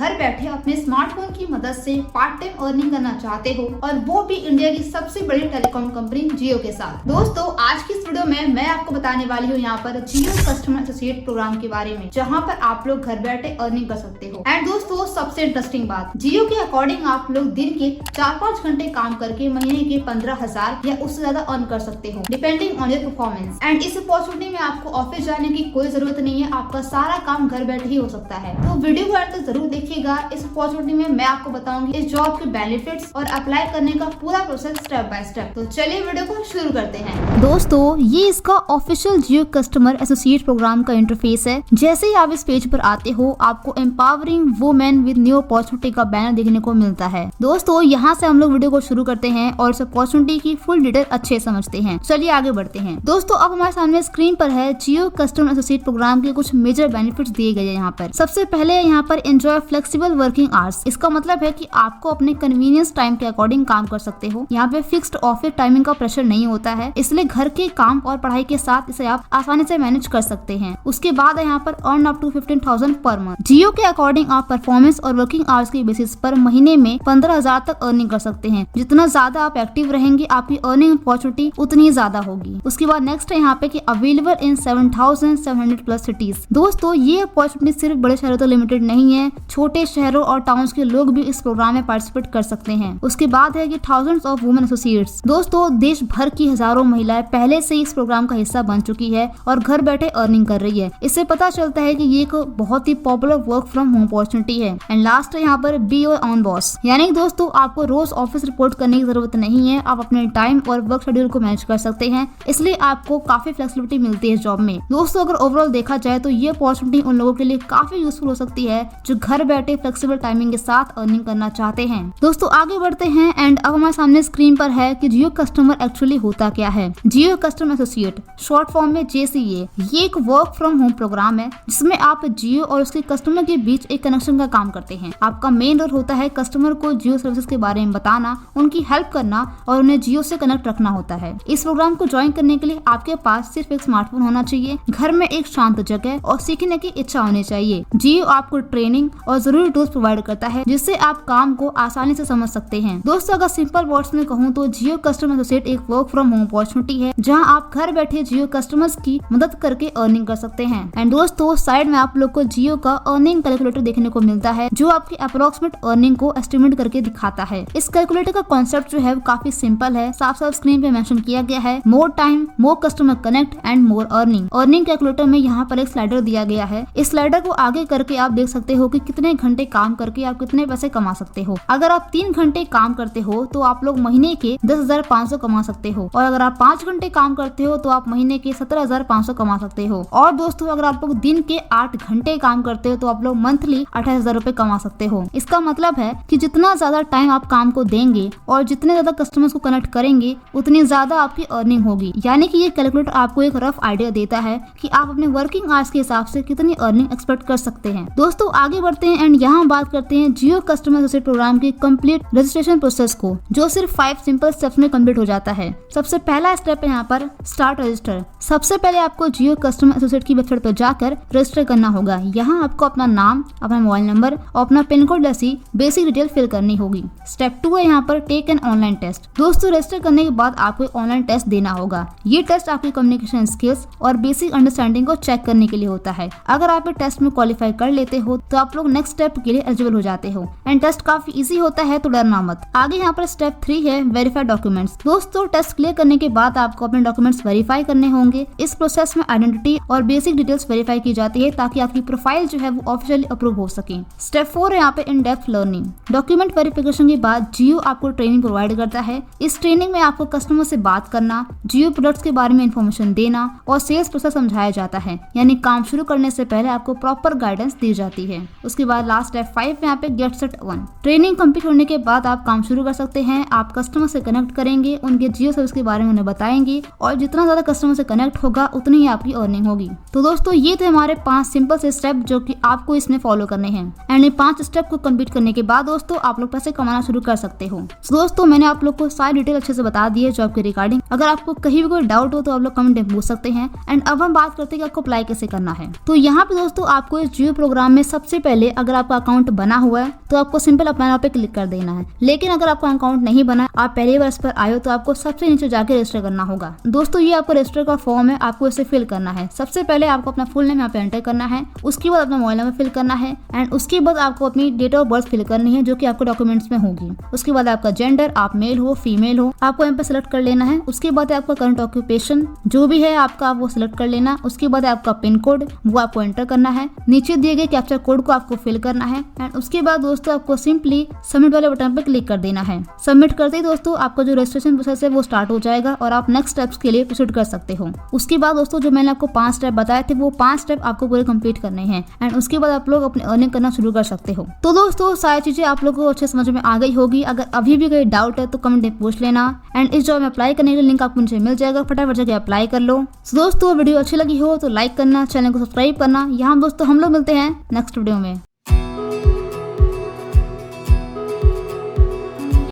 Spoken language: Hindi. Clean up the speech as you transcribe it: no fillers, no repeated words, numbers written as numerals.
घर बैठे अपने स्मार्टफोन की मदद से पार्ट टाइम अर्निंग करना चाहते हो और वो भी इंडिया की सबसे बड़ी टेलीकॉम कंपनी जियो के साथ। दोस्तों आज की इस वीडियो में मैं आपको बताने वाली हूँ यहाँ पर जियो कस्टमर एसोसिएट प्रोग्राम के बारे में, जहाँ पर आप लोग घर बैठे अर्निंग कर सकते हो। एंड दोस्तों सबसे इंटरेस्टिंग बात, जियो के अकॉर्डिंग आप लोग दिन के 4-5 घंटे काम करके महीने के 15,000 या उससे ज्यादा अर्न कर सकते हो depending on your performance. And इस अपॉर्चुनिटी में आपको ऑफिस जाने की कोई जरूरत नहीं है, आपका सारा काम घर बैठे ही हो सकता है। तो वीडियो को अंत तक जरूर देखिएगा। इस अपॉर्चुनिटी में मैं आपको बताऊंगी इस जॉब के बेनिफिट्स और अप्लाई करने का पूरा प्रोसेस स्टेप बाय स्टेप। तो चलिए वीडियो को शुरू करते हैं। दोस्तों ये इसका ऑफिशियल जियो कस्टमर एसोसिएट प्रोग्राम का इंटरफेस है। जैसे ही आप इस पेज पर आते हो आपको empowering women with new opportunity का बैनर देखने को मिलता है। दोस्तों यहाँ से हम लोग वीडियो को शुरू करते हैं और इस अपॉर्चुनिटी की फुल डिटेल अच्छे समझते हैं। चलिए आगे बढ़ते हैं। दोस्तों अब हमारे सामने स्क्रीन पर है जियो कस्टमर एसोसिएट प्रोग्राम के कुछ मेजर बेनिफिट्स दिए गए हैं। यहाँ पर सबसे पहले यहाँ पर एंजॉय फ्लेक्सिबल वर्किंग आवर्स। इसका मतलब है कि आपको अपने कन्वीनियंस टाइम के अकॉर्डिंग काम कर सकते हो। यहाँ पे फिक्स्ड ऑफिस टाइमिंग का प्रेशर नहीं होता है, इसलिए घर के काम और पढ़ाई के साथ इसे आप आसानी से मैनेज कर सकते हैं। उसके बाद यहाँ पर earn up to 15,000 per month. जियो के अकॉर्डिंग आप परफॉर्मेंस और वर्किंग आवर्स के बेसिस पर महीने में 15,000 तक अर्निंग कर सकते हैं। जितना ज्यादा आप एक्टिव रहेंगे आपकी अर्निंग अपॉर्चुनिटी उतनी ज्यादा होगी। उसके बाद नेक्स्ट है यहाँ पे कि अवेलेबल इन 7,700 प्लस सिटीज। दोस्तों ये अपॉर्चुनिटी सिर्फ बड़े शहरों तक लिमिटेड नहीं है, छोटे शहरों और टाउन्स के लोग भी इस प्रोग्राम में पार्टिसिपेट कर सकते हैं। उसके बाद है कि थाउजेंड्स ऑफ वुमेन एसोसिएट्स। दोस्तों देश भर की हजारों महिलाएं पहले से इस प्रोग्राम का हिस्सा बन चुकी है और घर बैठे अर्निंग कर रही है। इससे पता चलता है कि ये एक बहुत ही popular work from home opportunity है। एंड लास्ट है यहाँ पर बी योर ओन बॉस, यानी दोस्तों आपको रोज ऑफिस रिपोर्ट करने की जरूरत नहीं है, आप अपने टाइम और वर्क शेड्यूल को मैनेज कर सकते हैं। इसलिए आपको काफी फ्लेक्सिबिलिटी मिलती है इस जॉब में। दोस्तों अगर ओवरऑल देखा जाए तो ये अपॉर्चुनिटी उन लोगों के लिए काफी यूजफुल हो सकती है जो घर बैठे फ्लेक्सिबल टाइमिंग के साथ अर्निंग करना चाहते हैं। दोस्तों आगे बढ़ते हैं एंड अब हमारे सामने स्क्रीन पर है कि जियो कस्टमर एक्चुअली होता क्या है। जियो कस्टमर एसोसिएट शॉर्ट फॉर्म में JCA, ये एक वर्क फ्रॉम होम प्रोग्राम है जिसमें आप जियो और उसके कस्टमर के बीच एक कनेक्शन का काम करते हैं। आपका मेन रोल होता है कस्टमर को जियो सर्विसेज के बारे में बताना, उनकी हेल्प करना और उन्हें जियो से कनेक्ट रखना होता है। इस प्रोग्राम को ज्वाइन करने के लिए आपके पास सिर्फ एक स्मार्टफोन होना चाहिए, घर में एक शांत जगह और सीखने की इच्छा होनी चाहिए। जियो आपको ट्रेनिंग और जरूरी टूल्स प्रोवाइड करता है जिससे आप काम को आसानी से समझ सकते हैं। दोस्तों अगर सिंपल वर्ड्स में कहूँ तो जियो कस्टमर एसोसिएट एक वर्क फ्रॉम होम अपॉर्चुनिटी है जहां आप घर बैठे जियो कस्टमर्स की मदद करके अर्निंग कर सकते हैं। एंड दोस्तों साइड में आप लोग को जियो का अर्निंग कैलकुलेटर देखने को मिलता है जो आपकी अप्रोक्सीमेट अर्निंग को एस्टिमेट करके दिखाता है। इस कैलकुलेटर का कॉन्सेप्ट जो है काफी सिंपल है, साफ साफ स्क्रीन पे मेंशन किया गया है। More time, more customer connect and more earning. Earning calculator में यहाँ पर एक स्लाइडर दिया गया है। इस स्लाइडर को आगे करके आप देख सकते हो कि कितने घंटे काम करके आप कितने पैसे कमा सकते हो। अगर आप 3 घंटे काम करते हो तो आप लोग महीने के 10,500 कमा सकते हो और अगर आप 5 घंटे काम करते हो तो आप महीने के 17,500 कमा सकते हो। और दोस्तों अगर आप लोग दिन के 8 घंटे काम करते हो तो आप लोग मंथली 28,000 रुपए कमा सकते हो। इसका मतलब है कि जितना ज्यादा टाइम आप काम को देंगे और जितने ज्यादा कस्टमर्स को कनेक्ट करेंगे उतनी ज्यादा आपकी अर्निंग होगी। यानी कि ये कैलकुलेटर आपको एक रफ आइडिया देता है कि आप अपने वर्किंग आवर्स के हिसाब से कितनी अर्निंग एक्सपेक्ट कर सकते हैं। दोस्तों आगे बढ़ते हैं एंड यहाँ बात करते हैं जियो कस्टमर एसोसिएट प्रोग्राम के कंप्लीट रजिस्ट्रेशन प्रोसेस को, जो सिर्फ 5 सिंपल स्टेप्स में कंप्लीट हो जाता है। सबसे पहला स्टेप है यहाँ पर स्टार्ट रजिस्टर। सबसे पहले आपको जियो कस्टमर एसोसिएट की वेबसाइट पर जाकर रजिस्टर करना होगा। यहाँ आपको अपना नाम, अपना मोबाइल नंबर और अपना पिन कोड जैसी बेसिक डिटेल फिल करनी होगी। स्टेप 2 है यहाँ पर टेक एन ऑनलाइन टेस्ट। दोस्तों रजिस्टर करने के बाद आपको ऑनलाइन टेस्ट देना होगा। ये टेस्ट आपकी कम्युनिकेशन स्किल्स और बेसिक अंडरस्टैंडिंग को चेक करने के लिए होता है। अगर आप इस टेस्ट में क्वालिफाई कर लेते हो तो आप लोग नेक्स्ट स्टेप के लिए एलिजिबल हो जाते हो। एंड टेस्ट काफी इजी होता है तो डरना मत। आगे यहाँ पर स्टेप 3 है वेरीफाई डॉक्यूमेंट्स। दोस्तों टेस्ट क्लियर करने के बाद आपको अपने डॉक्यूमेंट्स वेरीफाई करने होंगे। इस प्रोसेस में आइडेंटिटी और बेसिक डिटेल्स वेरीफाई की जाती है ताकि आपकी प्रोफाइल जो है वो ऑफिशियली अप्रूव हो सके। स्टेप 4 है यहाँ पे in depth learning. Document verification के बाद जियो आपको ट्रेनिंग प्रोवाइड करता है। इस ट्रेनिंग में आपको कस्टमर से बात करना, जियो प्रोडक्ट्स के बारे में इन्फॉर्मेशन देना और सेल्स प्रोसेस समझाया जाता है। यानी काम शुरू करने से पहले आपको प्रॉपर गाइडेंस दी जाती है। उसके बाद लास्ट स्टेप 5 में यहाँ पे गेट सेट 1। ट्रेनिंग कंप्लीट होने के बाद आप काम शुरू कर सकते हैं। आप कस्टमर से कनेक्ट करेंगे, उनके जियो सर्विस के बारे में उन्हें बताएंगे और जितना ज्यादा कस्टमर से कनेक्ट कनेक्ट होगा उतनी ही आपकी अर्निंग होगी। तो दोस्तों ये थे हमारे 5 सिंपल से स्टेप जो कि आपको इसमें फॉलो करने हैं। एंड ये 5 स्टेप को कंप्लीट करने के बाद दोस्तों आप लोग पैसे कमाना शुरू कर सकते हो। तो दोस्तों मैंने आप लोग को सारी डिटेल अच्छे से बता दी है जॉब के रिगार्डिंग। अगर आपको कहीं भी कोई डाउट हो तो आप लोग कमेंट में पूछ सकते हैं। एंड अब हम बात करते हैं कि आपको अप्लाई कैसे करना है। तो यहाँ पे दोस्तों आपको इस जियो प्रोग्राम में सबसे पहले अगर आपका अकाउंट बना हुआ है तो आपको सिंपल अप्लाई नाउ पे क्लिक कर देना है। लेकिन अगर आपका अकाउंट नहीं बना, आप पहली बार इस पर आए हो, तो आपको सबसे नीचे जाके रजिस्टर करना होगा। दोस्तों ये आपका रजिस्टर का फॉर्म है, आपको इसे फिल करना है। सबसे पहले आपको अपना फुल नेम यहाँ पे एंटर करना है, उसके बाद अपना मोबाइल नंबर फिल करना है एंड उसके बाद आपको अपनी डेट ऑफ बर्थ फिल करनी है जो कि आपको डॉक्यूमेंट्स में होगी। उसके बाद आपका जेंडर, आप मेल हो फीमेल हो, आपको यहाँ पे सिलेक्ट कर लेना है। उसके बाद आपका करंट ऑक्यूपेशन जो भी है आपका, आप वो सिलेक्ट कर लेना। उसके बाद आपका पिन कोड वो आपको एंटर करना है। नीचे दिए गए कैप्चा कोड को आपको फिल करना है एंड उसके बाद दोस्तों आपको सिंपली सबमिट वाले बटन पर क्लिक कर देना है। सबमिट करते ही दोस्तों आपका जो रजिस्ट्रेशन प्रोसेस है वो स्टार्ट हो जाएगा और आप नेक्स्ट स्टेप्स के लिए प्रोसीड कर सकते हो। उसके बाद दोस्तों जो मैंने आपको 5 स्टेप बताए थे वो 5 स्टेप आपको पूरे कंप्लीट करने हैं एंड उसके बाद आप लोग अपनी अर्निंग करना शुरू कर सकते हो। तो दोस्तों सारी चीजें आप लोगों को अच्छे समझ में आ गई होगी। अगर अभी भी कोई डाउट है तो कमेंट में पूछ लेना एंड इस जॉब में अप्लाई करने के लिंक आपको नीचे मिल जाएगा, फटाफट जाके अप्लाई कर लो। दोस्तों वीडियो अच्छी लगी हो तो लाइक करना, चैनल को सब्सक्राइब करना। यहाँ दोस्तों हम लोग मिलते हैं नेक्स्ट वीडियो में।